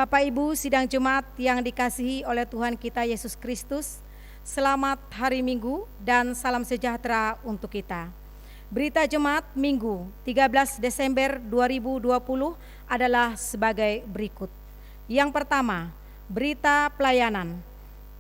Bapak Ibu sidang Jemaat yang dikasihi oleh Tuhan kita Yesus Kristus, selamat hari Minggu dan salam sejahtera untuk kita. Berita Jemaat Minggu 13 Desember 2020 adalah sebagai berikut. Yang pertama, berita pelayanan.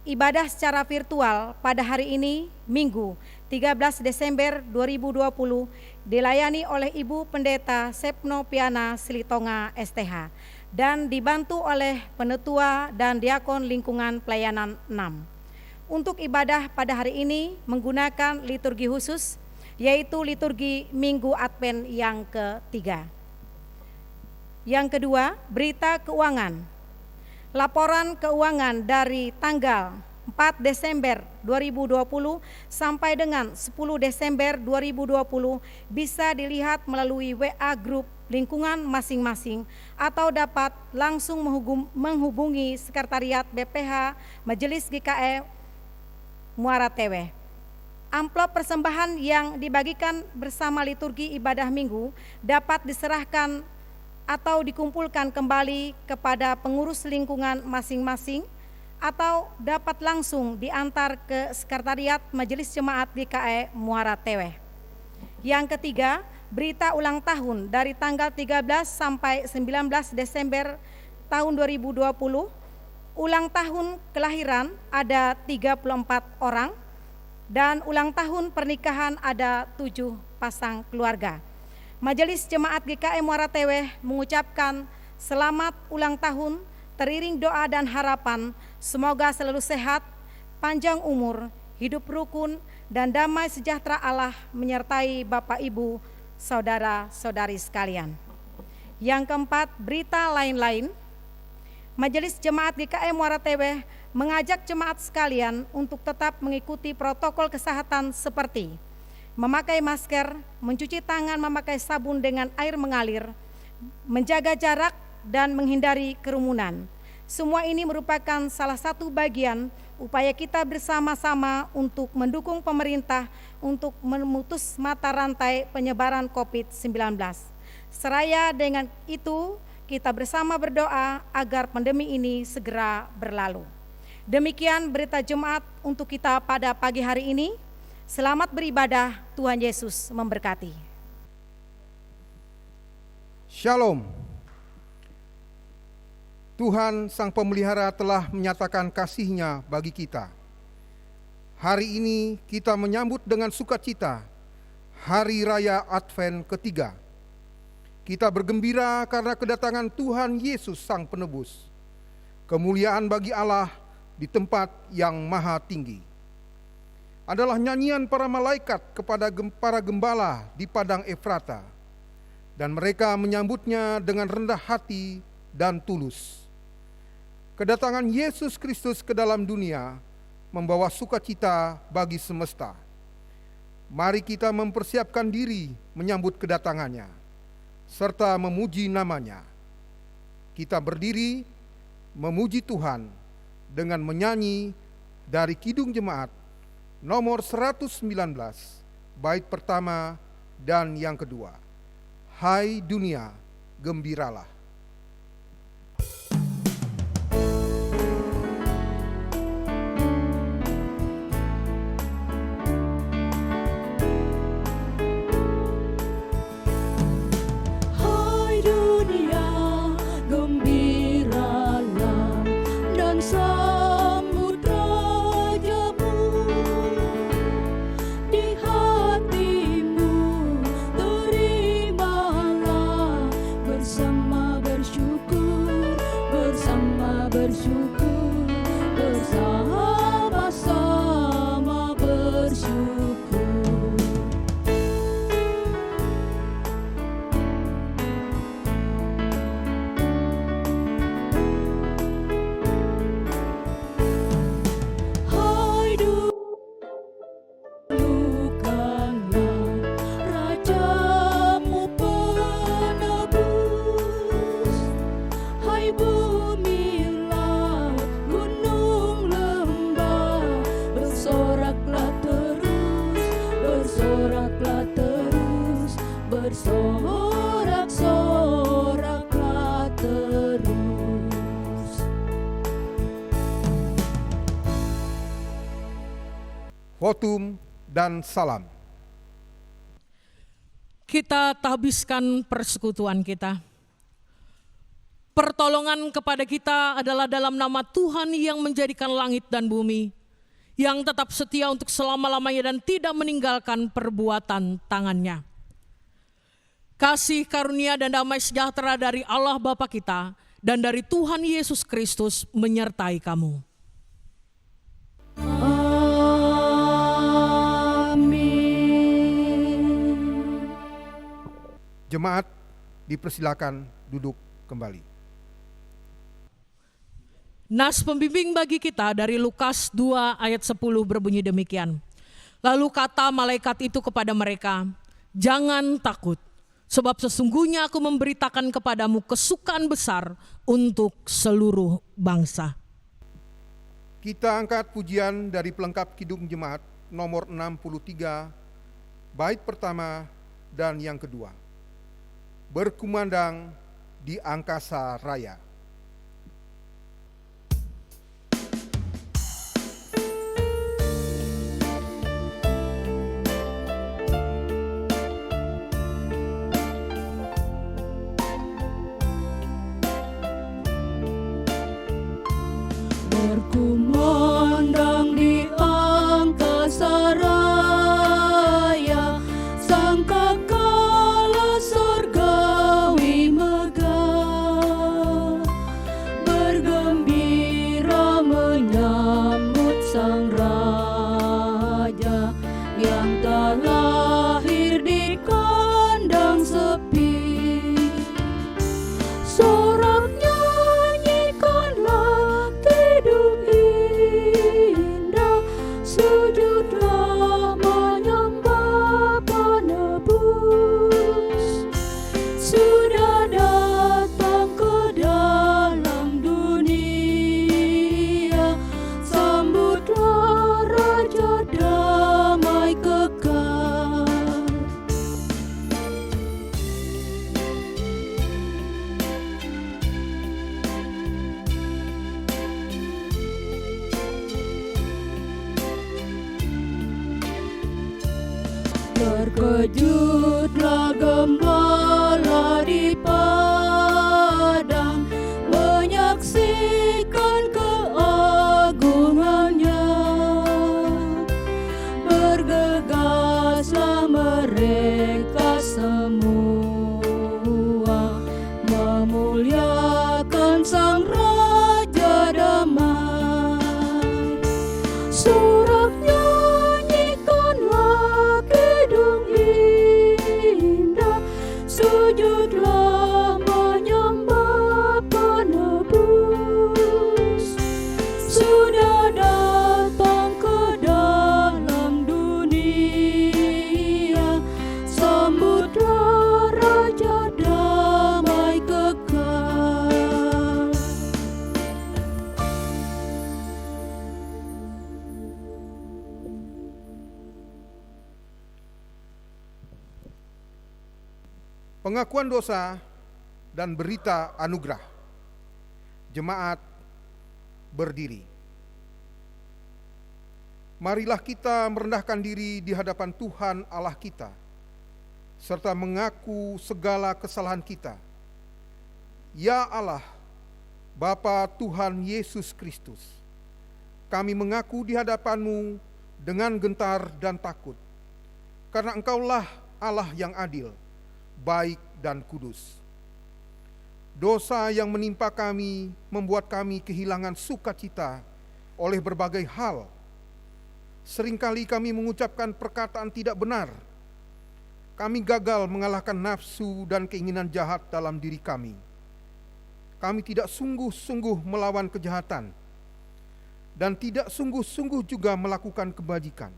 Ibadah secara virtual pada hari ini, Minggu 13 Desember 2020, dilayani oleh Ibu Pendeta Sepno Piana Silitonga STH dan dibantu oleh Penetua dan Diakon Lingkungan Pelayanan 6. Untuk ibadah pada hari ini menggunakan liturgi khusus, yaitu liturgi Minggu Advent yang ketiga. Yang kedua, berita keuangan. Laporan keuangan dari tanggal 4 Desember 2020 sampai dengan 10 Desember 2020 bisa dilihat melalui WA Group lingkungan masing-masing atau dapat langsung menghubungi Sekretariat BPH Majelis GKE Muara Tewe. Amplop persembahan yang dibagikan bersama liturgi ibadah minggu dapat diserahkan atau dikumpulkan kembali kepada pengurus lingkungan masing-masing atau dapat langsung diantar ke Sekretariat Majelis Jemaat GKE Muara Tewe. Yang ketiga, berita ulang tahun dari tanggal 13 sampai 19 Desember tahun 2020. Ulang tahun kelahiran ada 34 orang dan ulang tahun pernikahan ada 7 pasang keluarga. Majelis Jemaat GKE Muara Tewe mengucapkan selamat ulang tahun, teriring doa dan harapan, semoga selalu sehat, panjang umur, hidup rukun, dan damai sejahtera Allah menyertai Bapak Ibu, saudara-saudari sekalian. Yang keempat, berita lain-lain. Majelis Jemaat GKE Muara Tewe mengajak jemaat sekalian untuk tetap mengikuti protokol kesehatan seperti memakai masker, mencuci tangan memakai sabun dengan air mengalir, menjaga jarak, dan menghindari kerumunan. Semua ini merupakan salah satu bagian upaya kita bersama-sama untuk mendukung pemerintah untuk memutus mata rantai penyebaran COVID-19. Seraya dengan itu, kita bersama berdoa agar pandemi ini segera berlalu. Demikian berita Jemaat untuk kita pada pagi hari ini. Selamat beribadah, Tuhan Yesus memberkati. Shalom. Tuhan Sang Pemelihara telah menyatakan kasih-Nya bagi kita. Hari ini kita menyambut dengan sukacita Hari Raya Advent ketiga. Kita bergembira karena kedatangan Tuhan Yesus Sang Penebus. Kemuliaan bagi Allah di tempat yang maha tinggi. Adalah nyanyian para malaikat kepada para gembala di padang Efrata, dan mereka menyambutnya dengan rendah hati dan tulus. Kedatangan Yesus Kristus ke dalam dunia membawa sukacita bagi semesta. Mari kita mempersiapkan diri menyambut kedatangannya, serta memuji namanya. Kita berdiri memuji Tuhan dengan menyanyi dari Kidung Jemaat nomor 119, bait pertama dan yang kedua. Hai dunia, gembiralah. Hai dunia, gembiralah dan sambut Rajamu. Di hatimu terimalah bersama bersyukur, bersama-sama bersyukur. Hai dulukanlah Rajamu penebus. Hai bumi, laut, gunung, lembah, bersoraklah terus, bersorak-soraklah terus. Votum dan salam. Kita habiskan persekutuan kita. Pertolongan kepada kita adalah dalam nama Tuhan yang menjadikan langit dan bumi, yang tetap setia untuk selama-lamanya dan tidak meninggalkan perbuatan tangannya. Kasih karunia dan damai sejahtera dari Allah Bapa kita dan dari Tuhan Yesus Kristus menyertai kamu. Amin. Jemaat dipersilakan duduk kembali. Nas pembimbing bagi kita dari Lukas 2 ayat 10 berbunyi demikian. Lalu kata malaikat itu kepada mereka, "Jangan takut, sebab sesungguhnya aku memberitakan kepadamu kesukaan besar untuk seluruh bangsa." Kita angkat pujian dari pelengkap Kidung Jemaat nomor 63, bait pertama dan yang kedua. Berkumandang di angkasa raya. Berkumandang di angkasa raya, sangkakala surgawi megah, bergembira menyambut sang raja yang telah lahir di kandang sepi. Sorak nyanyikanlah kidung indah, sujudlah menyembah penebus. Sudah datang ke dalam dunia, sambutlah Raja damai kekal. Terkejutlah gembala di padang, menyaksikan keagungannya. Bergegaslah mereka semua, memuliakan sang Raja damai. Sorak nyanyikanlah kidung indah, sujudlah menyembah penebus. Sudah datang ke dalam dunia, sambutlah Raja damai kekal. Pengakuan dosa dan berita anugerah. Jemaat berdiri. Marilah kita merendahkan diri di hadapan Tuhan Allah kita, serta mengaku segala kesalahan kita. Ya Allah, Bapa Tuhan Yesus Kristus, kami mengaku di hadapan-Mu dengan gentar dan takut, karena Engkaulah Allah yang adil, baik dan kudus. Dosa yang menimpa kami membuat kami kehilangan sukacita oleh berbagai hal. Seringkali kami mengucapkan perkataan tidak benar. Kami gagal mengalahkan nafsu dan keinginan jahat dalam diri kami. Kami tidak sungguh-sungguh melawan kejahatan dan tidak sungguh-sungguh juga melakukan kebajikan.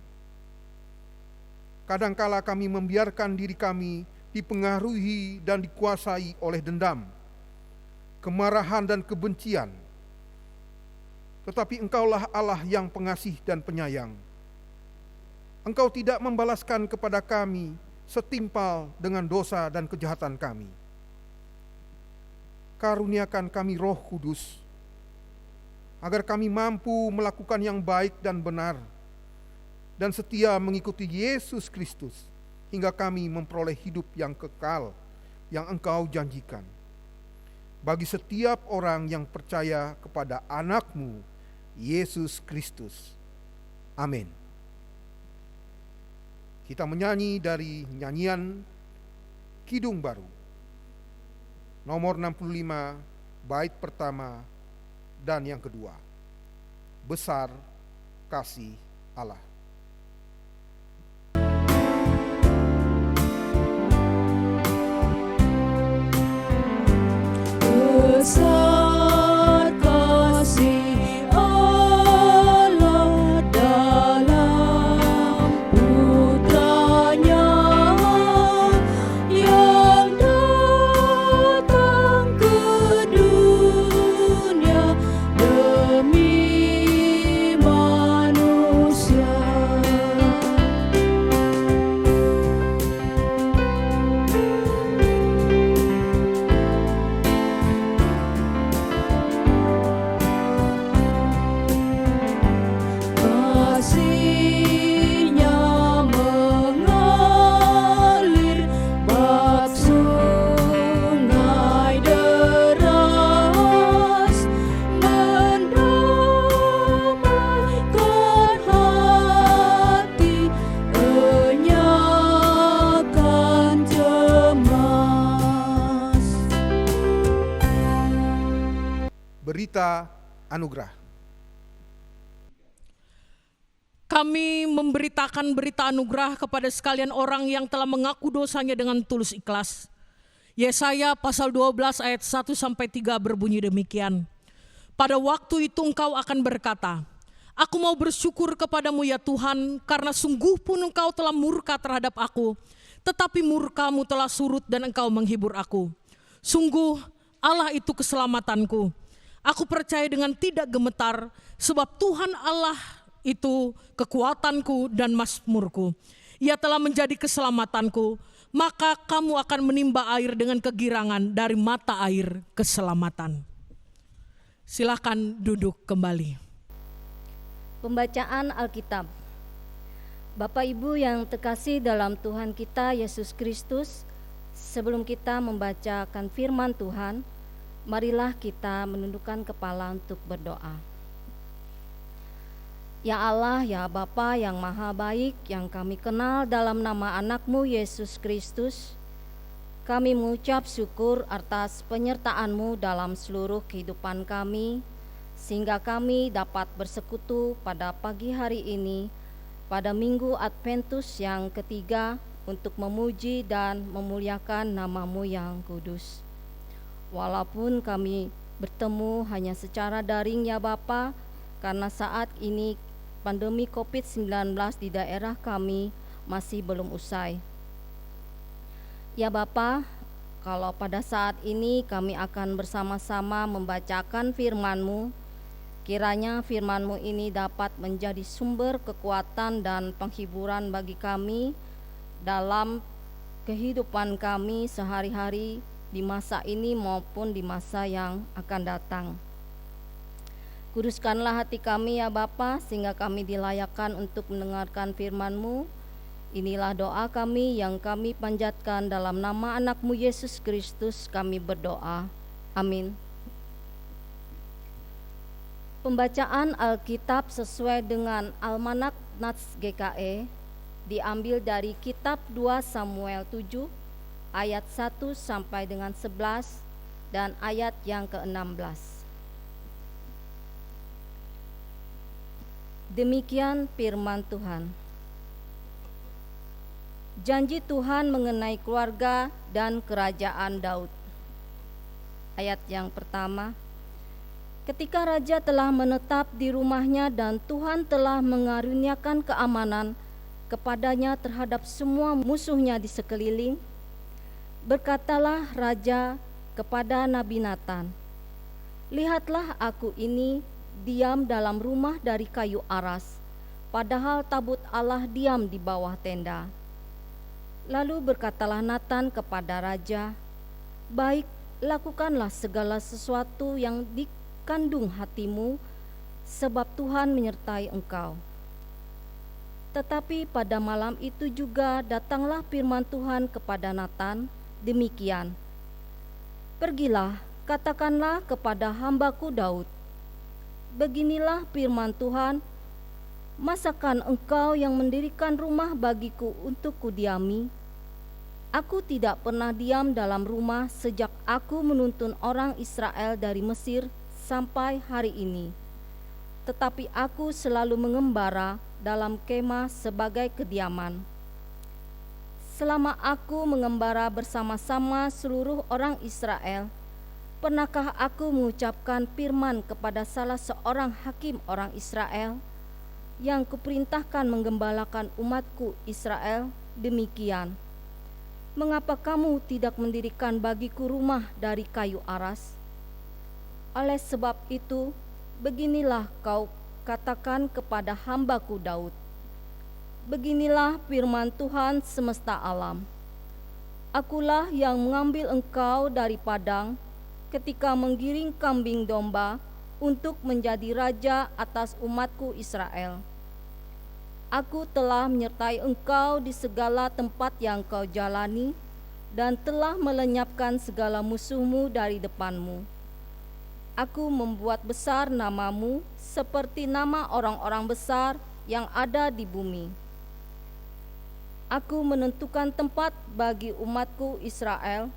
Kadangkala kami membiarkan diri kami dipengaruhi dan dikuasai oleh dendam, kemarahan dan kebencian. Tetapi Engkaulah Allah yang pengasih dan penyayang. Engkau tidak membalaskan kepada kami setimpal dengan dosa dan kejahatan kami. Karuniakan kami Roh Kudus, agar kami mampu melakukan yang baik dan benar, dan setia mengikuti Yesus Kristus hingga kami memperoleh hidup yang kekal yang Engkau janjikan. Bagi setiap orang yang percaya kepada anak-Mu, Yesus Kristus. Amin. Kita menyanyi dari nyanyian Kidung Baru, nomor 65, bait pertama dan yang kedua. Besar kasih Allah. Besar kasih Allah dalam Putranya yang datang ke dunia demi manusia. Kasih-Nya mengalir bak sungai deras, mendamaikan hati, enyahkan cemas. Berita anugerah. Kami memberitakan berita anugerah kepada sekalian orang yang telah mengaku dosanya dengan tulus ikhlas. Yesaya pasal 12 ayat 1-3 berbunyi demikian. Pada waktu itu engkau akan berkata, aku mau bersyukur kepadamu ya Tuhan, karena sungguh pun engkau telah murka terhadap aku, tetapi murkamu telah surut dan engkau menghibur aku. Sungguh Allah itu keselamatanku. Aku percaya dengan tidak gemetar, sebab Tuhan Allah itu kekuatanku dan mazmurku. Ia telah menjadi keselamatanku, maka kamu akan menimba air dengan kegirangan dari mata air keselamatan. Silakan duduk kembali. Pembacaan Alkitab. Bapak Ibu yang terkasih dalam Tuhan kita Yesus Kristus, sebelum kita membacakan firman Tuhan, marilah kita menundukkan kepala untuk berdoa. Ya Allah, ya Bapa yang maha baik, yang kami kenal dalam nama anak-Mu Yesus Kristus, kami mengucap syukur atas penyertaan-Mu dalam seluruh kehidupan kami, sehingga kami dapat bersekutu pada pagi hari ini, pada Minggu Adventus yang ketiga, untuk memuji dan memuliakan nama-Mu yang kudus. Walaupun kami bertemu hanya secara daring ya Bapa, karena saat ini pandemi COVID-19 di daerah kami masih belum usai. Ya Bapa, kalau pada saat ini kami akan bersama-sama membacakan firman-Mu, kiranya firman-Mu ini dapat menjadi sumber kekuatan dan penghiburan bagi kami dalam kehidupan kami sehari-hari di masa ini maupun di masa yang akan datang. Kuduskanlah hati kami ya Bapa, sehingga kami dilayakkan untuk mendengarkan firman-Mu. Inilah doa kami yang kami panjatkan dalam nama anak-Mu Yesus Kristus kami berdoa. Amin. Pembacaan Alkitab sesuai dengan Almanak Nats GKE diambil dari kitab 2 Samuel 7 ayat 1 sampai dengan 11 dan ayat yang ke-16. Demikian firman Tuhan. Janji Tuhan mengenai keluarga dan kerajaan Daud. Ayat yang pertama. Ketika raja telah menetap di rumahnya dan Tuhan telah mengaruniakan keamanan kepadanya terhadap semua musuhnya di sekeliling, berkatalah raja kepada Nabi Natan, lihatlah aku ini diam dalam rumah dari kayu aras, padahal tabut Allah diam di bawah tenda. Lalu berkatalah Natan kepada raja, baik, lakukanlah segala sesuatu yang dikandung, hatimu, sebab Tuhan menyertai engkau. Tetapi pada malam itu juga datanglah firman Tuhan kepada Natan, demikian, "Pergilah, katakanlah kepada hambaku Daud, beginilah firman Tuhan, masakan engkau yang mendirikan rumah bagiku untuk kudiami? Aku tidak pernah diam dalam rumah sejak aku menuntun orang Israel dari Mesir sampai hari ini. Tetapi aku selalu mengembara dalam kemah sebagai kediaman. Selama aku mengembara bersama-sama seluruh orang Israel, pernahkah aku mengucapkan firman kepada salah seorang hakim orang Israel yang kuperintahkan menggembalakan umatku Israel demikian, mengapa kamu tidak mendirikan bagiku rumah dari kayu aras? Oleh sebab itu, beginilah kau katakan kepada hambaku Daud, beginilah firman Tuhan semesta alam. Akulah yang mengambil engkau dari padang ketika menggiring kambing domba untuk menjadi raja atas umatku Israel. Aku telah menyertai engkau di segala tempat yang kau jalani dan telah melenyapkan segala musuhmu dari depanmu. Aku membuat besar namamu seperti nama orang-orang besar yang ada di bumi. Aku menentukan tempat bagi umatku Israel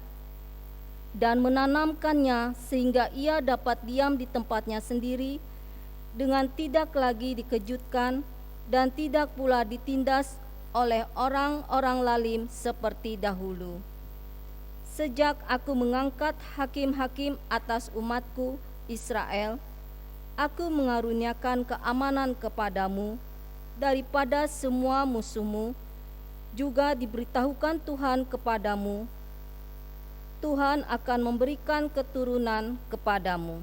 dan menanamkannya sehingga ia dapat diam di tempatnya sendiri dengan tidak lagi dikejutkan dan tidak pula ditindas oleh orang-orang lalim seperti dahulu. Sejak aku mengangkat hakim-hakim atas umatku Israel, aku mengaruniakan keamanan kepadamu daripada semua musuhmu. Juga diberitahukan Tuhan kepadamu, Tuhan akan memberikan keturunan kepadamu.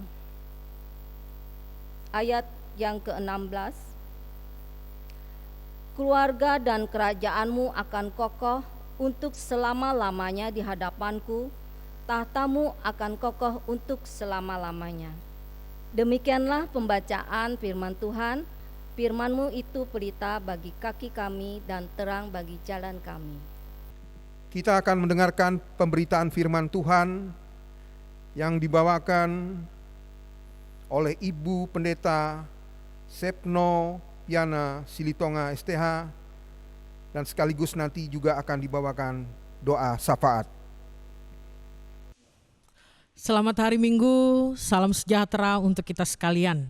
Ayat yang ke-16, keluarga dan kerajaanmu akan kokoh untuk selama-lamanya di hadapanku, tahtamu akan kokoh untuk selama-lamanya. Demikianlah pembacaan firman Tuhan. Firman-Mu itu pelita bagi kaki kami dan terang bagi jalan kami. Kita akan mendengarkan pemberitaan firman Tuhan yang dibawakan oleh Ibu Pendeta Sepno Piana Silitonga STH, dan sekaligus nanti juga akan dibawakan doa syafaat. Selamat hari Minggu, salam sejahtera untuk kita sekalian.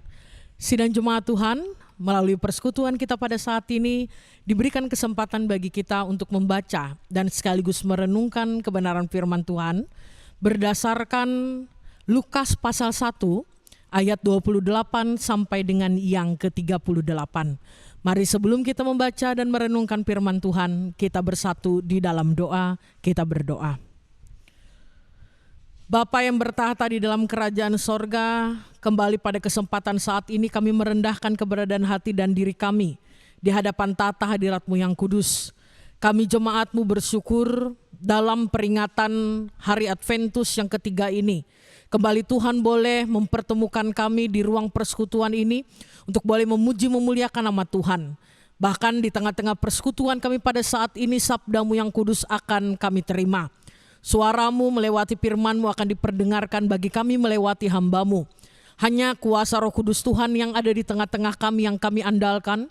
Sidang Jemaat Tuhan, melalui persekutuan kita pada saat ini diberikan kesempatan bagi kita untuk membaca dan sekaligus merenungkan kebenaran firman Tuhan berdasarkan Lukas pasal 1 ayat 28 sampai dengan yang ke-38. Mari sebelum kita membaca dan merenungkan firman Tuhan, kita bersatu di dalam doa, kita berdoa. Bapa yang bertahta di dalam kerajaan sorga, kembali pada kesempatan saat ini kami merendahkan keberadaan hati dan diri kami di hadapan tata hadirat-Mu yang kudus. Kami jemaat-Mu bersyukur dalam peringatan Hari Adventus yang ketiga ini. Kembali Tuhan boleh mempertemukan kami di ruang persekutuan ini untuk boleh memuji memuliakan nama Tuhan. Bahkan di tengah-tengah persekutuan kami pada saat ini, sabda-Mu yang kudus akan kami terima. Suara-Mu melewati firman-Mu akan diperdengarkan bagi kami melewati hamba-Mu. Hanya kuasa Roh Kudus Tuhan yang ada di tengah-tengah kami yang kami andalkan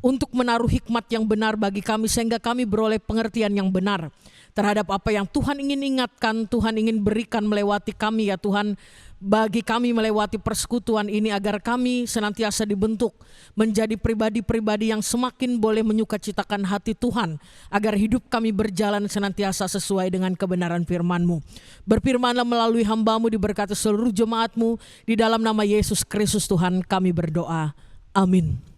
untuk menaruh hikmat yang benar bagi kami sehingga kami beroleh pengertian yang benar terhadap apa yang Tuhan ingin ingatkan, Tuhan ingin berikan melewati kami ya Tuhan, bagi kami melewati persekutuan ini agar kami senantiasa dibentuk menjadi pribadi-pribadi yang semakin boleh menyukacitakan hati Tuhan, agar hidup kami berjalan senantiasa sesuai dengan kebenaran firman-Mu. Berfirmanlah melalui hamba-Mu, diberkati seluruh jemaat-Mu, di dalam nama Yesus Kristus Tuhan kami berdoa. Amin.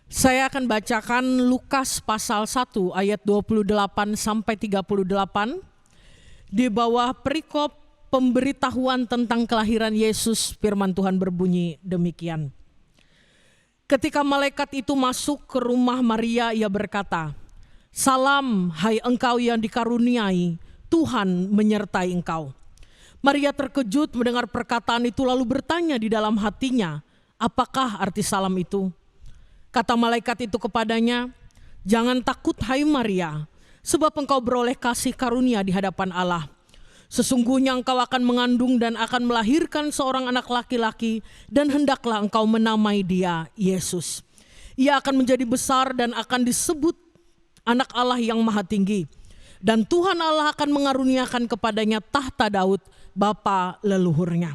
Saya akan bacakan Lukas pasal 1 ayat 28 sampai 38 di bawah perikop pemberitahuan tentang kelahiran Yesus. Firman Tuhan berbunyi demikian. Ketika malaikat itu masuk ke rumah Maria, ia berkata, "Salam, hai engkau yang dikaruniai, Tuhan menyertai engkau." Maria terkejut mendengar perkataan itu lalu bertanya di dalam hatinya, apakah arti salam itu? Kata malaikat itu kepadanya, "Jangan takut hai Maria, sebab engkau beroleh kasih karunia di hadapan Allah. Sesungguhnya engkau akan mengandung dan akan melahirkan seorang anak laki-laki, dan hendaklah engkau menamai dia Yesus. Ia akan menjadi besar dan akan disebut Anak Allah yang Maha Tinggi. Dan Tuhan Allah akan mengaruniakan kepadanya tahta Daud, bapa leluhurnya.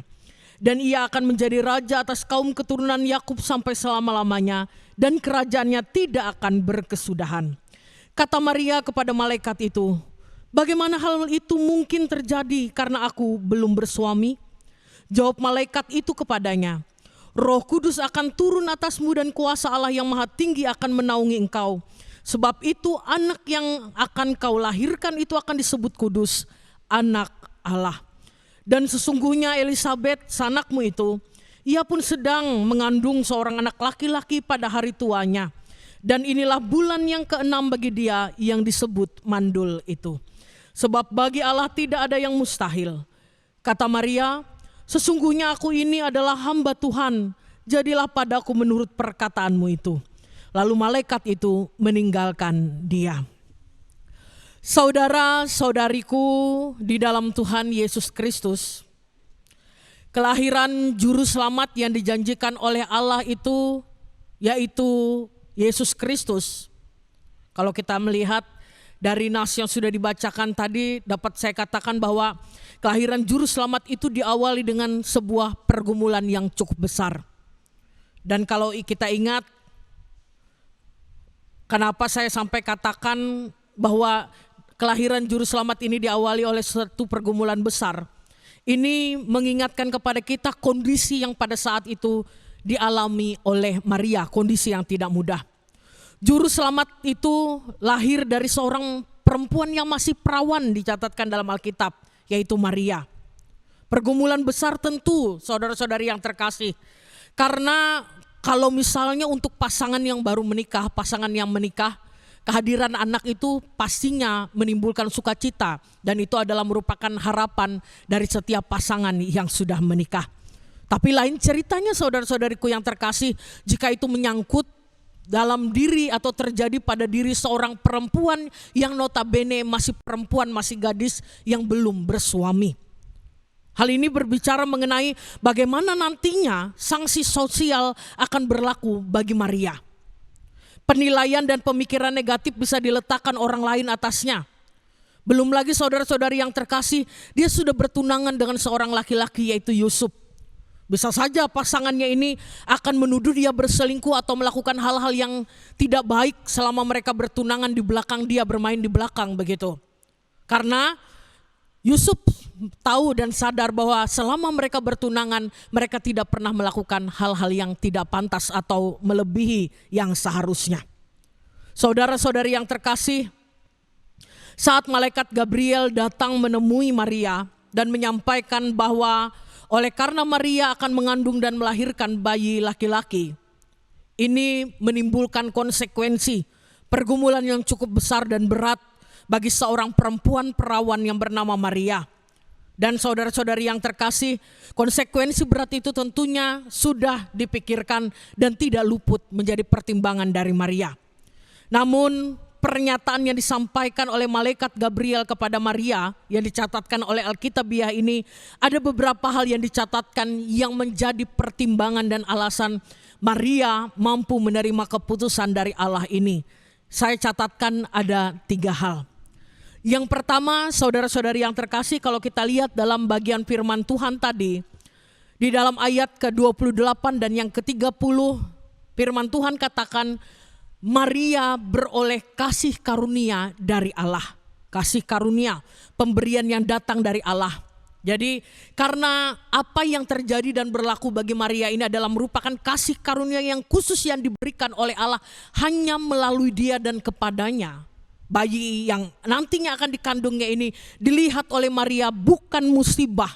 Dan ia akan menjadi raja atas kaum keturunan Yakub sampai selama-lamanya, dan kerajaannya tidak akan berkesudahan." Kata Maria kepada malaikat itu, "Bagaimana hal itu mungkin terjadi karena aku belum bersuami?" Jawab malaikat itu kepadanya, "Roh Kudus akan turun atasmu dan kuasa Allah yang Maha Tinggi akan menaungi engkau. Sebab itu anak yang akan kau lahirkan itu akan disebut kudus, anak Allah. Dan sesungguhnya Elisabet, sanakmu itu, ia pun sedang mengandung seorang anak laki-laki pada hari tuanya. Dan inilah bulan yang ke-6 bagi dia yang disebut mandul itu. Sebab bagi Allah tidak ada yang mustahil." Kata Maria, "Sesungguhnya aku ini adalah hamba Tuhan, jadilah padaku menurut perkataanmu itu." Lalu malaikat itu meninggalkan dia. Saudara-saudariku di dalam Tuhan Yesus Kristus, kelahiran juru selamat yang dijanjikan oleh Allah itu yaitu Yesus Kristus. Kalau kita melihat dari nas yang sudah dibacakan tadi, dapat saya katakan bahwa kelahiran juru selamat itu diawali dengan sebuah pergumulan yang cukup besar. Dan kalau kita ingat, kenapa saya sampai katakan bahwa kelahiran juru selamat ini diawali oleh satu pergumulan besar. Ini mengingatkan kepada kita kondisi yang pada saat itu dialami oleh Maria, kondisi yang tidak mudah. Juru selamat itu lahir dari seorang perempuan yang masih perawan, dicatatkan dalam Alkitab, yaitu Maria. Pergumulan besar tentu, saudara-saudari yang terkasih, karena kalau misalnya untuk pasangan yang baru menikah, pasangan yang menikah, kehadiran anak itu pastinya menimbulkan sukacita, dan itu adalah merupakan harapan dari setiap pasangan yang sudah menikah. Tapi lain ceritanya saudara-saudariku yang terkasih, jika itu menyangkut dalam diri atau terjadi pada diri seorang perempuan yang notabene masih perempuan, masih gadis yang belum bersuami. Hal ini berbicara mengenai bagaimana nantinya sanksi sosial akan berlaku bagi Maria. Penilaian dan pemikiran negatif bisa diletakkan orang lain atasnya. Belum lagi saudara-saudari yang terkasih, dia sudah bertunangan dengan seorang laki-laki yaitu Yusuf. Bisa saja pasangannya ini akan menuduh dia berselingkuh atau melakukan hal-hal yang tidak baik selama mereka bertunangan di belakang dia, bermain di belakang begitu. Karena Yusuf tahu dan sadar bahwa selama mereka bertunangan, mereka tidak pernah melakukan hal-hal yang tidak pantas atau melebihi yang seharusnya. Saudara-saudari yang terkasih, saat malaikat Gabriel datang menemui Maria dan menyampaikan bahwa oleh karena Maria akan mengandung dan melahirkan bayi laki-laki, ini menimbulkan konsekuensi pergumulan yang cukup besar dan berat bagi seorang perempuan perawan yang bernama Maria. Dan saudara-saudari yang terkasih, konsekuensi berat itu tentunya sudah dipikirkan dan tidak luput menjadi pertimbangan dari Maria. Namun pernyataan yang disampaikan oleh malaikat Gabriel kepada Maria yang dicatatkan oleh Alkitabiah ini, ada beberapa hal yang dicatatkan yang menjadi pertimbangan dan alasan Maria mampu menerima keputusan dari Allah ini. Saya catatkan ada 3 hal. Yang pertama, saudara-saudari yang terkasih, kalau kita lihat dalam bagian firman Tuhan tadi, di dalam ayat ke-28 dan yang ke-30, firman Tuhan katakan, Maria beroleh kasih karunia dari Allah. Kasih karunia, pemberian yang datang dari Allah. Jadi karena apa yang terjadi dan berlaku bagi Maria ini adalah merupakan kasih karunia yang khusus yang diberikan oleh Allah hanya melalui dia dan kepadanya. Bayi yang nantinya akan dikandungnya ini dilihat oleh Maria bukan musibah,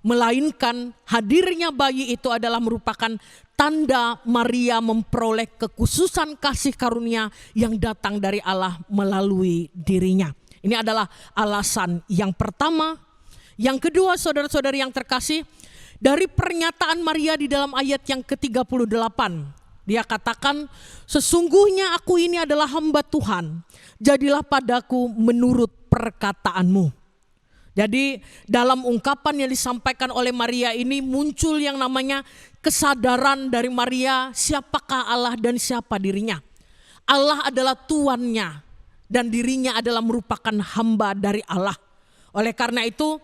melainkan hadirnya bayi itu adalah merupakan tanda Maria memperoleh kekhususan kasih karunia yang datang dari Allah melalui dirinya. Ini adalah alasan yang pertama. Yang kedua, saudara-saudari yang terkasih, dari pernyataan Maria di dalam ayat yang ke-38, Dia katakan, sesungguhnya aku ini adalah hamba Tuhan, jadilah padaku menurut perkataanmu. Jadi dalam ungkapan yang disampaikan oleh Maria ini muncul yang namanya kesadaran dari Maria siapakah Allah dan siapa dirinya. Allah adalah tuannya dan dirinya adalah merupakan hamba dari Allah. Oleh karena itu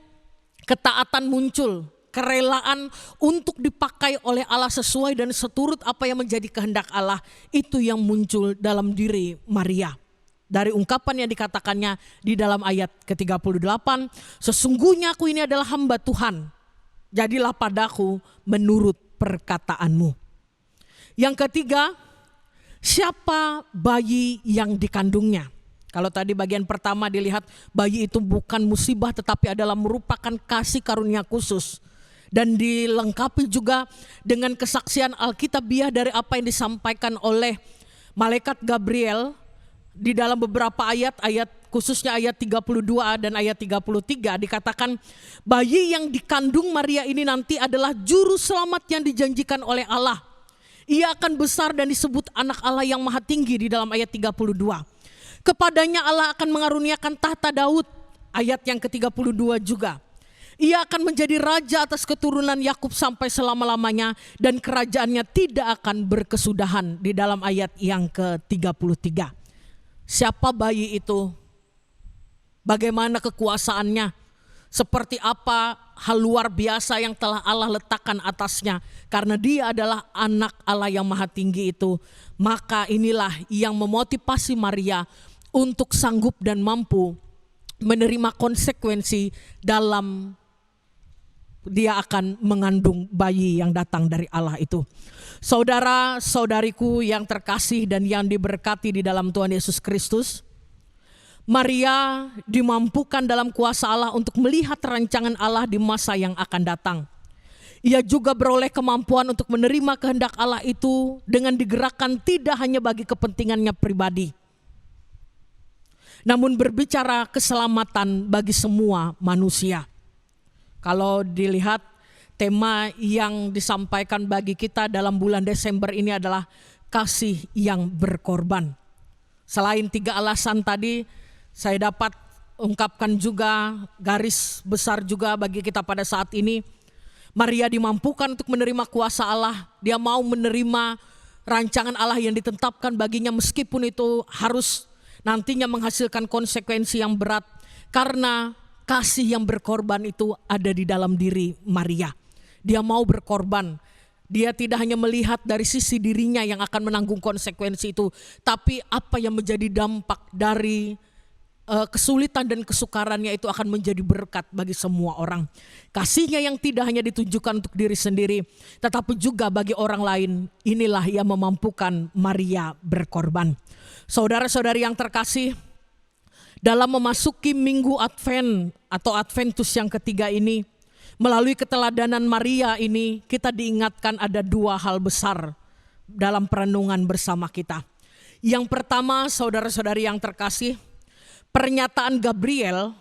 ketaatan muncul, kerelaan untuk dipakai oleh Allah sesuai dan seturut apa yang menjadi kehendak Allah, itu yang muncul dalam diri Maria. Dari ungkapan yang dikatakannya di dalam ayat ke-38, sesungguhnya aku ini adalah hamba Tuhan, jadilah padaku menurut perkataanmu. Yang ketiga, siapa bayi yang dikandungnya? Kalau tadi bagian pertama dilihat bayi itu bukan musibah tetapi adalah merupakan kasih karunia khusus. Dan dilengkapi juga dengan kesaksian Alkitabiah dari apa yang disampaikan oleh malaikat Gabriel di dalam beberapa ayat khususnya ayat 32 dan ayat 33 dikatakan bayi yang dikandung Maria ini nanti adalah juru selamat yang dijanjikan oleh Allah. Ia akan besar dan disebut anak Allah yang maha tinggi di dalam ayat 32. Kepadanya Allah akan mengaruniakan tahta Daud, ayat yang ke-32 juga. Ia akan menjadi raja atas keturunan Yakub sampai selama-lamanya dan kerajaannya tidak akan berkesudahan di dalam ayat yang ke-33. Siapa bayi itu? Bagaimana kekuasaannya? Seperti apa hal luar biasa yang telah Allah letakkan atasnya? Karena dia adalah anak Allah yang maha tinggi itu. Maka inilah yang memotivasi Maria untuk sanggup dan mampu menerima konsekuensi dalam dia akan mengandung bayi yang datang dari Allah itu. Saudara-saudariku yang terkasih dan yang diberkati di dalam Tuhan Yesus Kristus, Maria dimampukan dalam kuasa Allah untuk melihat rancangan Allah di masa yang akan datang. Ia juga beroleh kemampuan untuk menerima kehendak Allah itu dengan digerakkan tidak hanya bagi kepentingannya pribadi, namun berbicara keselamatan bagi semua manusia. Kalau dilihat tema yang disampaikan bagi kita dalam bulan Desember ini adalah kasih yang berkorban. Selain 3 alasan tadi, saya dapat ungkapkan juga garis besar juga bagi kita pada saat ini. Maria dimampukan untuk menerima kuasa Allah. Dia mau menerima rancangan Allah yang ditetapkan baginya meskipun itu harus nantinya menghasilkan konsekuensi yang berat. Karena kasih yang berkorban itu ada di dalam diri Maria. Dia mau berkorban. Dia tidak hanya melihat dari sisi dirinya yang akan menanggung konsekuensi itu, tapi apa yang menjadi dampak dari kesulitan dan kesukarannya itu akan menjadi berkat bagi semua orang. Kasihnya yang tidak hanya ditunjukkan untuk diri sendiri, tetapi juga bagi orang lain. Inilah yang memampukan Maria berkorban. Saudara-saudari yang terkasih, dalam memasuki minggu Advent atau Adventus yang ketiga ini, melalui keteladanan Maria ini, kita diingatkan ada 2 hal besar dalam perenungan bersama kita. Yang pertama, saudara-saudari yang terkasih, pernyataan Gabriel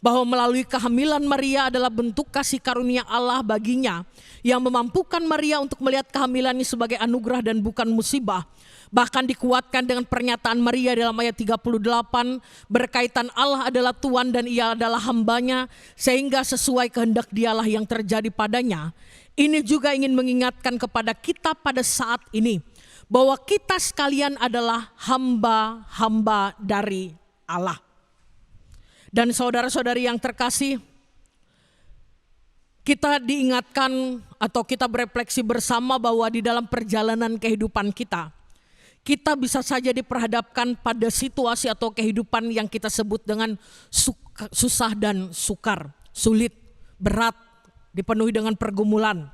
bahwa melalui kehamilan Maria adalah bentuk kasih karunia Allah baginya yang memampukan Maria untuk melihat kehamilannya sebagai anugerah dan bukan musibah. Bahkan dikuatkan dengan pernyataan Maria dalam ayat 38 berkaitan Allah adalah Tuhan dan ia adalah hambanya sehingga sesuai kehendak dialah yang terjadi padanya. Ini juga ingin mengingatkan kepada kita pada saat ini bahwa kita sekalian adalah hamba-hamba dari Allah. Dan saudara-saudari yang terkasih, kita diingatkan atau kita berefleksi bersama bahwa di dalam perjalanan kehidupan kita bisa saja diperhadapkan pada situasi atau kehidupan yang kita sebut dengan susah dan sukar, sulit, berat, dipenuhi dengan pergumulan.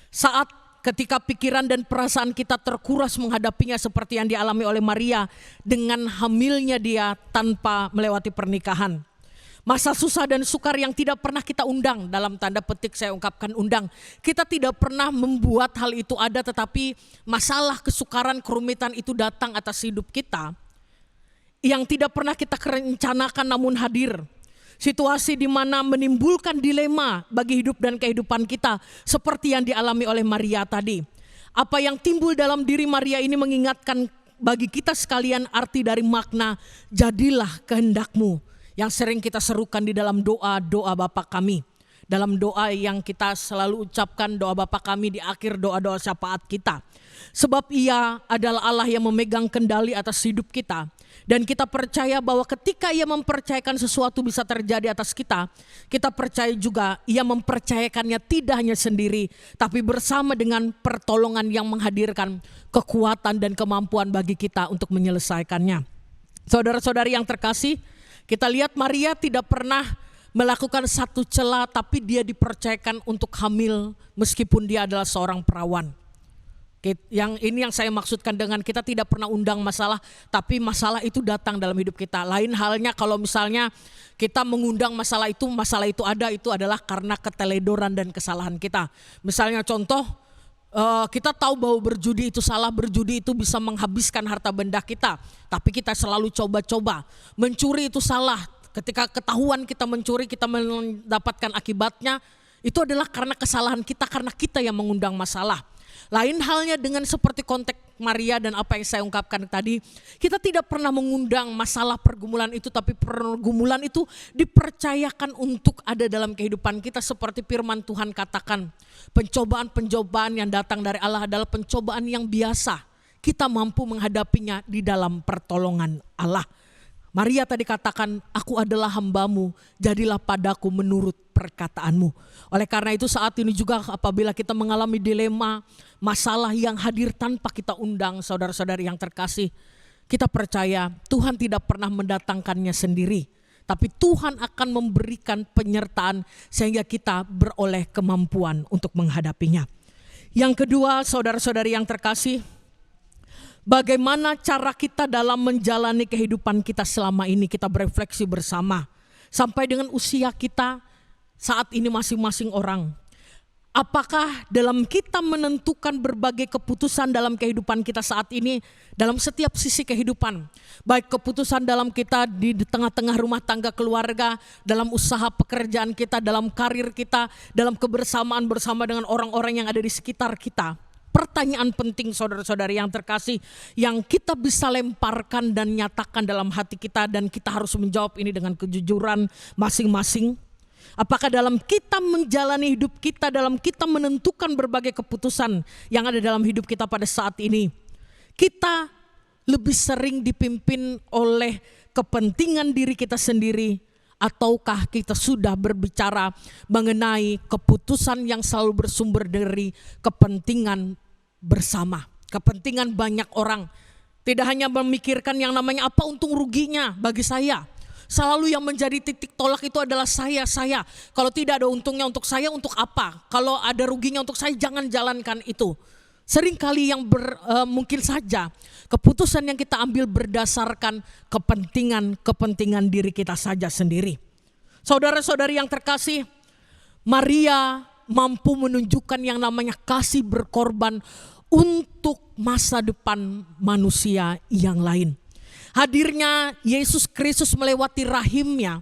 Saat ketika pikiran dan perasaan kita terkuras menghadapinya seperti yang dialami oleh Maria dengan hamilnya dia tanpa melewati pernikahan. Masa susah dan sukar yang tidak pernah kita undang, dalam tanda petik saya ungkapkan undang. Kita tidak pernah membuat hal itu ada, tetapi masalah kesukaran, kerumitan itu datang atas hidup kita. Yang tidak pernah kita rencanakan namun hadir. Situasi di mana menimbulkan dilema bagi hidup dan kehidupan kita seperti yang dialami oleh Maria tadi. Apa yang timbul dalam diri Maria ini mengingatkan bagi kita sekalian arti dari makna jadilah kehendak-Mu yang sering kita serukan di dalam doa-doa Bapa kami. Dalam doa yang kita selalu ucapkan, doa Bapa kami di akhir doa-doa syafaat kita. Sebab Ia adalah Allah yang memegang kendali atas hidup kita. Dan kita percaya bahwa ketika Ia mempercayakan sesuatu bisa terjadi atas kita, kita percaya juga Ia mempercayakannya tidak hanya sendiri, tapi bersama dengan pertolongan yang menghadirkan kekuatan dan kemampuan bagi kita untuk menyelesaikannya. Saudara-saudari yang terkasih, kita lihat Maria tidak pernah melakukan satu celah, tapi dia dipercayakan untuk hamil meskipun dia adalah seorang perawan. Yang saya maksudkan dengan kita tidak pernah undang masalah, tapi masalah itu datang dalam hidup kita. Lain halnya kalau misalnya kita mengundang masalah itu ada, itu adalah karena keteledoran dan kesalahan kita. Misalnya contoh, kita tahu bahwa berjudi itu salah, berjudi itu bisa menghabiskan harta benda kita, tapi kita selalu coba-coba. Mencuri itu salah, ketika ketahuan kita mencuri, kita mendapatkan akibatnya, itu adalah karena kesalahan kita, karena kita yang mengundang masalah. Lain halnya dengan seperti konteks Maria dan apa yang saya ungkapkan tadi, kita tidak pernah mengundang masalah pergumulan itu, tapi pergumulan itu dipercayakan untuk ada dalam kehidupan kita. Seperti firman Tuhan katakan, pencobaan-pencobaan yang datang dari Allah adalah pencobaan yang biasa. Kita mampu menghadapinya di dalam pertolongan Allah. Maria tadi katakan, aku adalah hamba-Mu, jadilah padaku menurut perkataan-Mu. Oleh karena itu saat ini juga apabila kita mengalami dilema, masalah yang hadir tanpa kita undang, saudara-saudari yang terkasih, kita percaya Tuhan tidak pernah mendatangkannya sendiri. Tapi Tuhan akan memberikan penyertaan sehingga kita beroleh kemampuan untuk menghadapinya. Yang kedua, saudara-saudari yang terkasih, bagaimana cara kita dalam menjalani kehidupan kita selama ini, kita berefleksi bersama. Sampai dengan usia kita saat ini masing-masing orang. Apakah dalam kita menentukan berbagai keputusan dalam kehidupan kita saat ini, dalam setiap sisi kehidupan, baik keputusan dalam kita di tengah-tengah rumah tangga keluarga, dalam usaha pekerjaan kita, dalam karir kita, dalam kebersamaan bersama dengan orang-orang yang ada di sekitar kita. Pertanyaan penting saudara-saudari yang terkasih yang kita bisa lemparkan dan nyatakan dalam hati kita, dan kita harus menjawab ini dengan kejujuran masing-masing. Apakah dalam kita menjalani hidup kita, dalam kita menentukan berbagai keputusan yang ada dalam hidup kita pada saat ini, kita lebih sering dipimpin oleh kepentingan diri kita sendiri, ataukah kita sudah berbicara mengenai keputusan yang selalu bersumber dari kepentingan bersama, kepentingan banyak orang. Tidak hanya memikirkan yang namanya apa untung ruginya bagi saya. Selalu yang menjadi titik tolak itu adalah saya. Kalau tidak ada untungnya untuk saya, untuk apa? Kalau ada ruginya untuk saya, jangan jalankan itu. Seringkali yang mungkin saja keputusan yang kita ambil berdasarkan kepentingan diri kita saja sendiri. Saudara-saudari yang terkasih, Maria mampu menunjukkan yang namanya kasih berkorban untuk masa depan manusia yang lain. Hadirnya Yesus Kristus melewati rahimnya,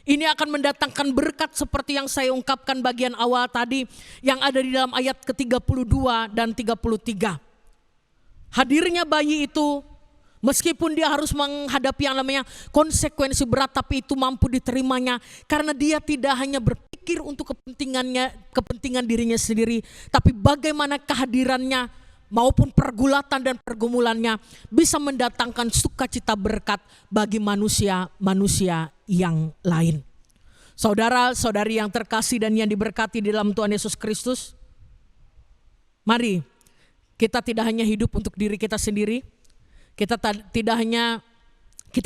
ini akan mendatangkan berkat seperti yang saya ungkapkan bagian awal tadi yang ada di dalam ayat ke-32 dan 33. Hadirnya bayi itu, meskipun dia harus menghadapi yang namanya konsekuensi berat, tapi itu mampu diterimanya karena dia tidak hanya berpikir untuk kepentingan dirinya sendiri, tapi bagaimana kehadirannya maupun pergulatan dan pergumulannya bisa mendatangkan sukacita berkat bagi manusia yang lain. Saudara-saudari yang terkasih dan yang diberkati di dalam Tuhan Yesus Kristus, mari kita tidak hanya hidup untuk diri kita sendiri, kita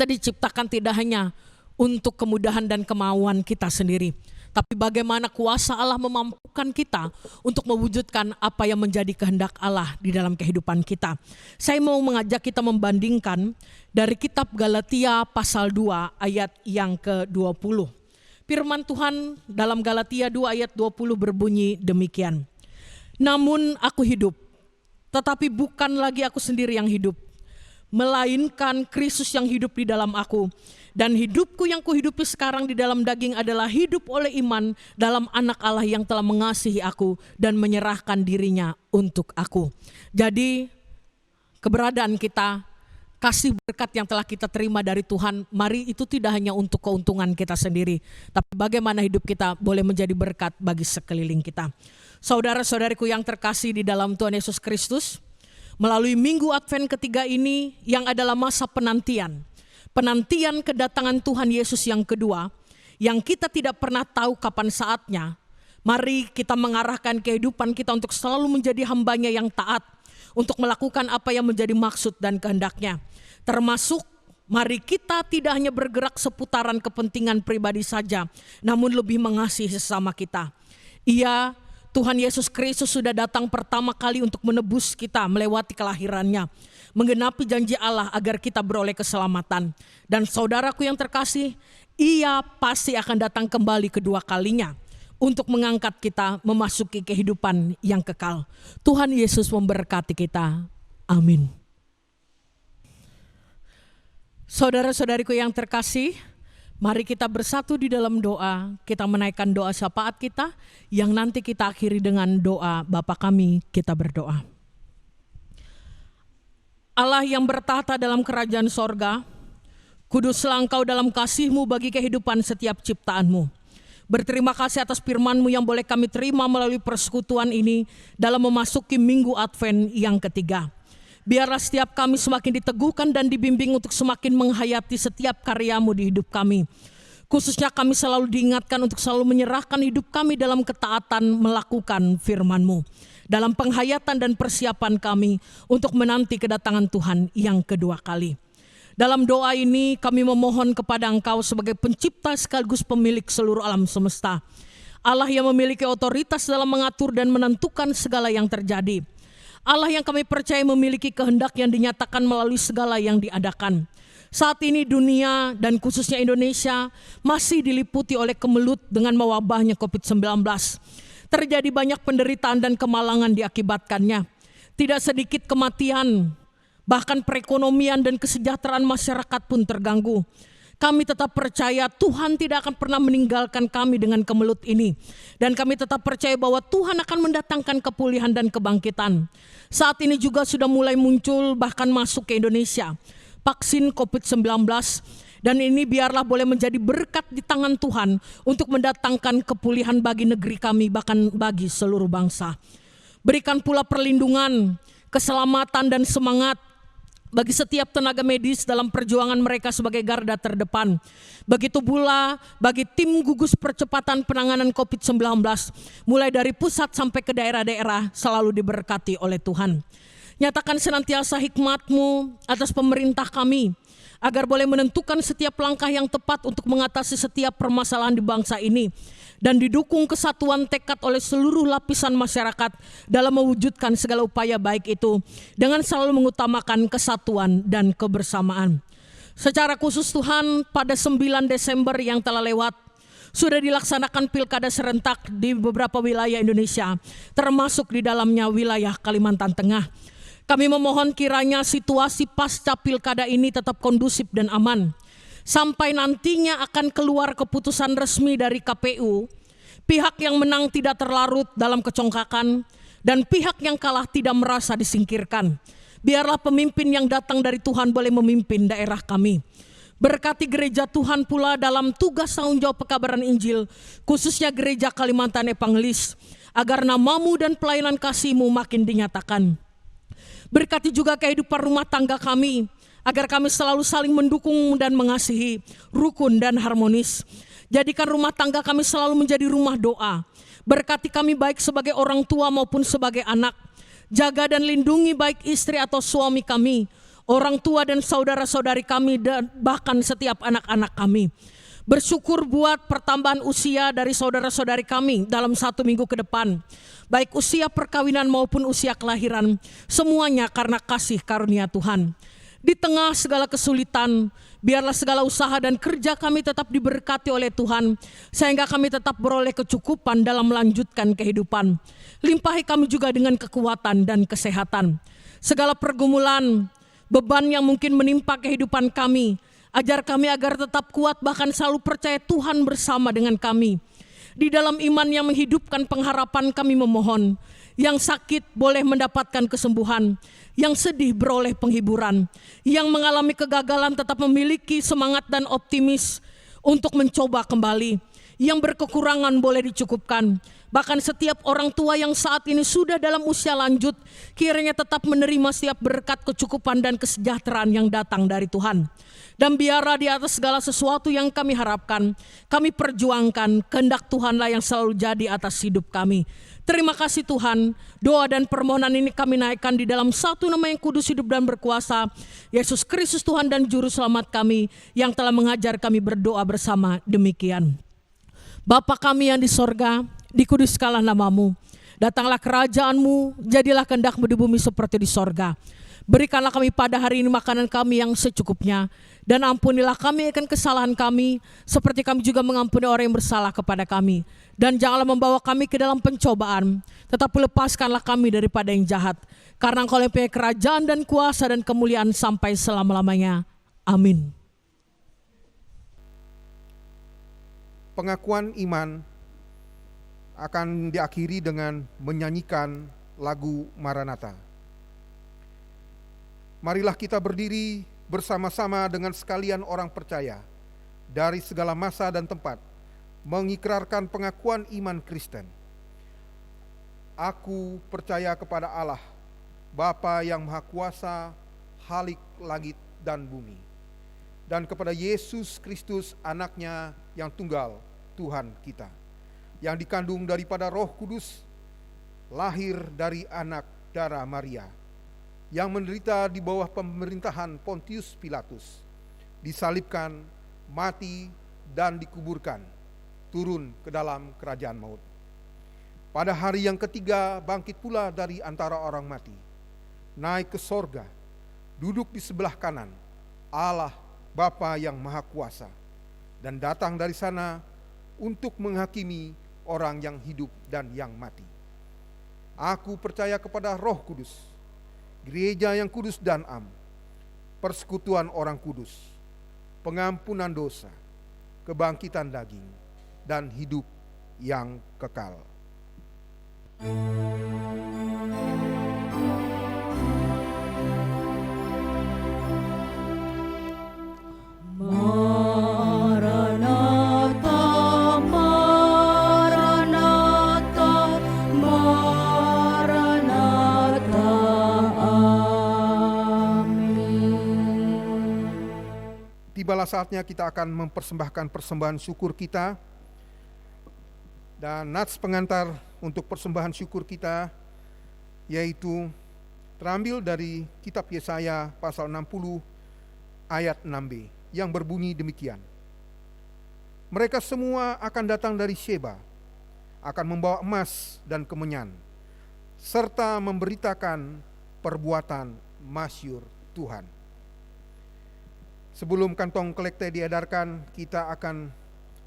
diciptakan tidak hanya untuk kemudahan dan kemauan kita sendiri, tapi bagaimana kuasa Allah memampukan kita untuk mewujudkan apa yang menjadi kehendak Allah di dalam kehidupan kita. Saya mau mengajak kita membandingkan dari kitab Galatia pasal 2 ayat yang ke-20. Firman Tuhan dalam Galatia 2 ayat 20 berbunyi demikian. Namun aku hidup, tetapi bukan lagi aku sendiri yang hidup, melainkan Kristus yang hidup di dalam aku. Dan hidupku yang kuhidupi sekarang di dalam daging adalah hidup oleh iman dalam anak Allah yang telah mengasihi aku dan menyerahkan dirinya untuk aku. Jadi keberadaan kita, kasih berkat yang telah kita terima dari Tuhan, mari itu tidak hanya untuk keuntungan kita sendiri, tapi bagaimana hidup kita boleh menjadi berkat bagi sekeliling kita. Saudara-saudariku yang terkasih di dalam Tuhan Yesus Kristus, melalui minggu Advent ketiga ini yang adalah masa penantian kedatangan Tuhan Yesus yang kedua, yang kita tidak pernah tahu kapan saatnya, mari kita mengarahkan kehidupan kita untuk selalu menjadi hambanya yang taat, untuk melakukan apa yang menjadi maksud dan kehendaknya. Termasuk mari kita tidak hanya bergerak seputaran kepentingan pribadi saja, namun lebih mengasihi sesama kita. Tuhan Yesus Kristus sudah datang pertama kali untuk menebus kita melewati kelahirannya, menggenapi janji Allah agar kita beroleh keselamatan. Dan saudaraku yang terkasih, Ia pasti akan datang kembali kedua kalinya untuk mengangkat kita memasuki kehidupan yang kekal. Tuhan Yesus memberkati kita. Amin. Saudara-saudariku yang terkasih, mari kita bersatu di dalam doa. Kita menaikkan doa syafaat kita yang nanti kita akhiri dengan doa Bapa kami, kita berdoa. Allah yang bertahta dalam kerajaan sorga, kuduslah Engkau dalam kasih-Mu bagi kehidupan setiap ciptaan-Mu. Berterima kasih atas firman-Mu yang boleh kami terima melalui persekutuan ini dalam memasuki minggu Advent yang ketiga. Biarlah setiap kami semakin diteguhkan dan dibimbing untuk semakin menghayati setiap karya-Mu di hidup kami. Khususnya kami selalu diingatkan untuk selalu menyerahkan hidup kami dalam ketaatan melakukan firman-Mu, dalam penghayatan dan persiapan kami untuk menanti kedatangan Tuhan yang kedua kali. Dalam doa ini kami memohon kepada Engkau sebagai pencipta sekaligus pemilik seluruh alam semesta, Allah yang memiliki otoritas dalam mengatur dan menentukan segala yang terjadi, Allah yang kami percaya memiliki kehendak yang dinyatakan melalui segala yang diadakan. Saat ini dunia dan khususnya Indonesia masih diliputi oleh kemelut dengan mewabahnya COVID-19. Terjadi banyak penderitaan dan kemalangan diakibatkannya. Tidak sedikit kematian, bahkan perekonomian dan kesejahteraan masyarakat pun terganggu. Kami tetap percaya Tuhan tidak akan pernah meninggalkan kami dengan kemelut ini. Dan kami tetap percaya bahwa Tuhan akan mendatangkan kepulihan dan kebangkitan. Saat ini juga sudah mulai muncul bahkan masuk ke Indonesia vaksin COVID-19. Dan ini biarlah boleh menjadi berkat di tangan Tuhan untuk mendatangkan kepulihan bagi negeri kami, bahkan bagi seluruh bangsa. Berikan pula perlindungan, keselamatan dan semangat bagi setiap tenaga medis dalam perjuangan mereka sebagai garda terdepan. Begitu pula bagi tim gugus percepatan penanganan COVID-19, mulai dari pusat sampai ke daerah-daerah selalu diberkati oleh Tuhan. Nyatakan senantiasa hikmat-Mu atas pemerintah kami, agar boleh menentukan setiap langkah yang tepat untuk mengatasi setiap permasalahan di bangsa ini, dan didukung kesatuan tekad oleh seluruh lapisan masyarakat dalam mewujudkan segala upaya baik itu, dengan selalu mengutamakan kesatuan dan kebersamaan. Secara khusus Tuhan, pada 9 Desember yang telah lewat, sudah dilaksanakan pilkada serentak di beberapa wilayah Indonesia, termasuk di dalamnya wilayah Kalimantan Tengah. Kami memohon kiranya situasi pasca pilkada ini tetap kondusif dan aman. Sampai nantinya akan keluar keputusan resmi dari KPU, pihak yang menang tidak terlarut dalam kecongkakan, dan pihak yang kalah tidak merasa disingkirkan. Biarlah pemimpin yang datang dari Tuhan boleh memimpin daerah kami. Berkati gereja Tuhan pula dalam tugas tanggung jawab pekabaran Injil, khususnya gereja Kalimantan Evangelis, agar nama-Mu dan pelayanan kasih-Mu makin dinyatakan. Berkati juga kehidupan rumah tangga kami, agar kami selalu saling mendukung dan mengasihi, rukun dan harmonis. Jadikan rumah tangga kami selalu menjadi rumah doa. Berkati kami baik sebagai orang tua maupun sebagai anak. Jaga dan lindungi baik istri atau suami kami, orang tua dan saudara-saudari kami, dan bahkan setiap anak-anak kami. Bersyukur buat pertambahan usia dari saudara-saudari kami dalam 1 minggu ke depan, baik usia perkawinan maupun usia kelahiran, semuanya karena kasih karunia Tuhan. Di tengah segala kesulitan, biarlah segala usaha dan kerja kami tetap diberkati oleh Tuhan, sehingga kami tetap beroleh kecukupan dalam melanjutkan kehidupan. Limpahi kami juga dengan kekuatan dan kesehatan. Segala pergumulan, beban yang mungkin menimpa kehidupan kami. Ajar kami agar tetap kuat, bahkan selalu percaya Tuhan bersama dengan kami. Di dalam iman yang menghidupkan pengharapan kami memohon, yang sakit boleh mendapatkan kesembuhan, yang sedih beroleh penghiburan, yang mengalami kegagalan tetap memiliki semangat dan optimis untuk mencoba kembali, yang berkekurangan boleh dicukupkan. Bahkan setiap orang tua yang saat ini sudah dalam usia lanjut, kiranya tetap menerima setiap berkat kecukupan dan kesejahteraan yang datang dari Tuhan. Dan biarlah di atas segala sesuatu yang kami harapkan, kami perjuangkan kehendak Tuhanlah yang selalu jadi atas hidup kami. Terima kasih Tuhan, doa dan permohonan ini kami naikkan di dalam satu nama yang kudus, hidup dan berkuasa, Yesus Kristus Tuhan dan Juru Selamat kami, yang telah mengajar kami berdoa bersama demikian. Bapa kami yang di sorga, dikuduskanlah namamu, datanglah kerajaan-Mu, jadilah kehendak-Mu di bumi seperti di sorga. Berikanlah kami pada hari ini makanan kami yang secukupnya, dan ampunilah kami akan kesalahan kami, seperti kami juga mengampuni orang yang bersalah kepada kami. Dan janganlah membawa kami ke dalam pencobaan, tetapi lepaskanlah kami daripada yang jahat. Karena Engkau yang punya kerajaan dan kuasa dan kemuliaan sampai selama-lamanya. Amin. Pengakuan iman akan diakhiri dengan menyanyikan lagu Maranatha. Marilah kita berdiri bersama-sama dengan sekalian orang percaya dari segala masa dan tempat, mengikrarkan pengakuan iman Kristen. Aku percaya kepada Allah, Bapa yang Maha Kuasa, Khalik langit dan bumi, dan kepada Yesus Kristus, anaknya yang tunggal, Tuhan kita, yang dikandung daripada Roh Kudus, lahir dari anak darah Maria, yang menderita di bawah pemerintahan Pontius Pilatus, disalibkan, mati, dan dikuburkan, turun ke dalam kerajaan maut. Pada hari yang ketiga bangkit pula dari antara orang mati, naik ke sorga, duduk di sebelah kanan Allah Bapa yang Maha Kuasa, dan datang dari sana untuk menghakimi orang yang hidup dan yang mati. Aku percaya kepada Roh Kudus, gereja yang kudus dan am, persekutuan orang kudus, pengampunan dosa, kebangkitan daging, dan hidup yang kekal. Maranatha, Maranatha, Maranatha, amin. Tibalah saatnya kita akan mempersembahkan persembahan syukur kita. Dan nats pengantar untuk persembahan syukur kita yaitu terambil dari kitab Yesaya pasal 60 ayat 6b yang berbunyi demikian. Mereka semua akan datang dari Sheba, akan membawa emas dan kemenyan, serta memberitakan perbuatan masyhur Tuhan. Sebelum kantong kolekte diedarkan, kita akan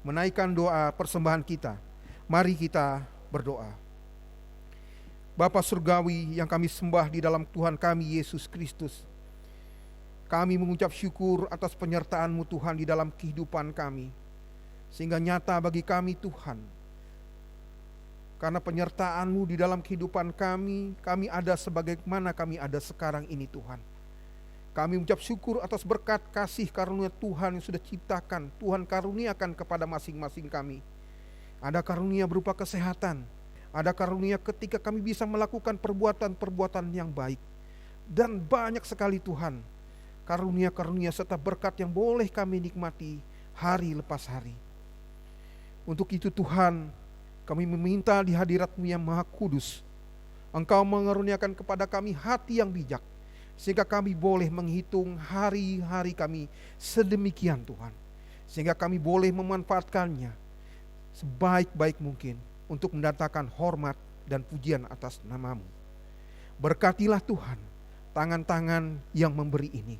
menaikkan doa persembahan kita. Mari kita berdoa. Bapa Surgawi yang kami sembah di dalam Tuhan kami Yesus Kristus, kami mengucap syukur atas penyertaan-Mu Tuhan di dalam kehidupan kami, sehingga nyata bagi kami Tuhan. Karena penyertaan-Mu di dalam kehidupan kami ada sebagaimana kami ada sekarang ini Tuhan. Kami mengucap syukur atas berkat kasih karunia Tuhan yang sudah ciptakan, Tuhan karuniakan kepada masing-masing kami. Ada karunia berupa kesehatan, ada karunia ketika kami bisa melakukan perbuatan-perbuatan yang baik. Dan banyak sekali Tuhan, karunia-karunia serta berkat yang boleh kami nikmati hari lepas hari. Untuk itu Tuhan, kami meminta di hadirat-Mu yang Maha Kudus, Engkau mengaruniakan kepada kami hati yang bijak, sehingga kami boleh menghitung hari-hari kami sedemikian Tuhan, sehingga kami boleh memanfaatkannya sebaik-baik mungkin untuk mendatangkan hormat dan pujian atas nama-Mu. Berkatilah Tuhan tangan-tangan yang memberi ini.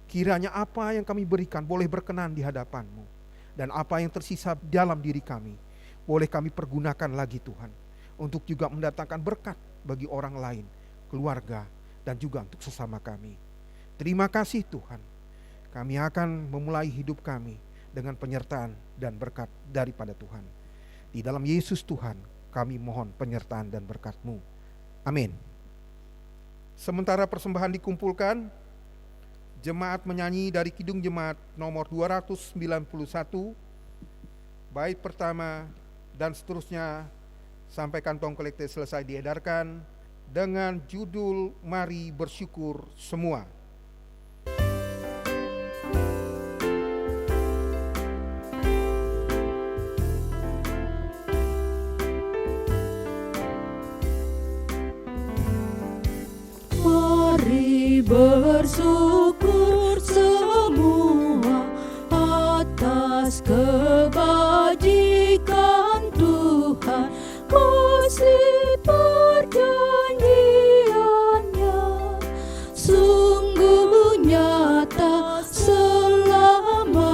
Kiranya apa yang kami berikan boleh berkenan di hadapan-Mu, dan apa yang tersisa dalam diri kami boleh kami pergunakan lagi Tuhan, untuk juga mendatangkan berkat bagi orang lain, keluarga, dan juga untuk sesama kami. Terima kasih Tuhan. Kami akan memulai hidup kami dengan penyertaan dan berkat daripada Tuhan. Di dalam Yesus Tuhan, kami mohon penyertaan dan berkat-Mu. Amin. Sementara persembahan dikumpulkan, jemaat menyanyi dari Kidung Jemaat nomor 291, bait pertama dan seterusnya sampai kantong kolekte selesai diedarkan dengan judul Mari Bersyukur Semua. Mari bersyukur semua atas kebajikan Tuhan, kasih perjanjiannya sungguh nyata selamanya.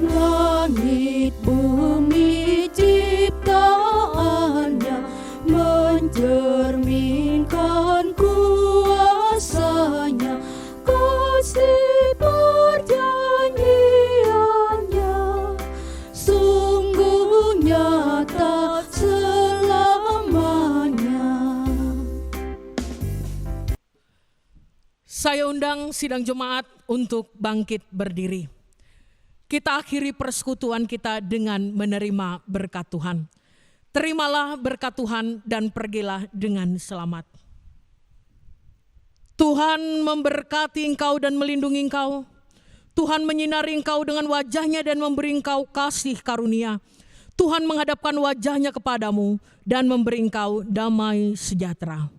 Langit bumi ciptaannya mencerminkan kuasanya, kasih perjanjiannya sungguh nyata selamanya. Saya undang sidang jemaat untuk bangkit berdiri. Kita akhiri persekutuan kita dengan menerima berkat Tuhan. Terimalah berkat Tuhan dan pergilah dengan selamat. Tuhan memberkati engkau dan melindungi engkau. Tuhan menyinari engkau dengan wajahnya dan memberi engkau kasih karunia. Tuhan menghadapkan wajahnya kepadamu dan memberi engkau damai sejahtera.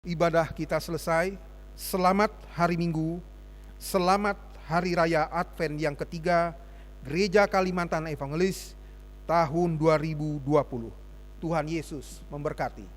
Ibadah kita selesai. Selamat hari Minggu, selamat Hari Raya Advent yang ketiga Gereja Kalimantan Evangelis tahun 2020. Tuhan Yesus memberkati.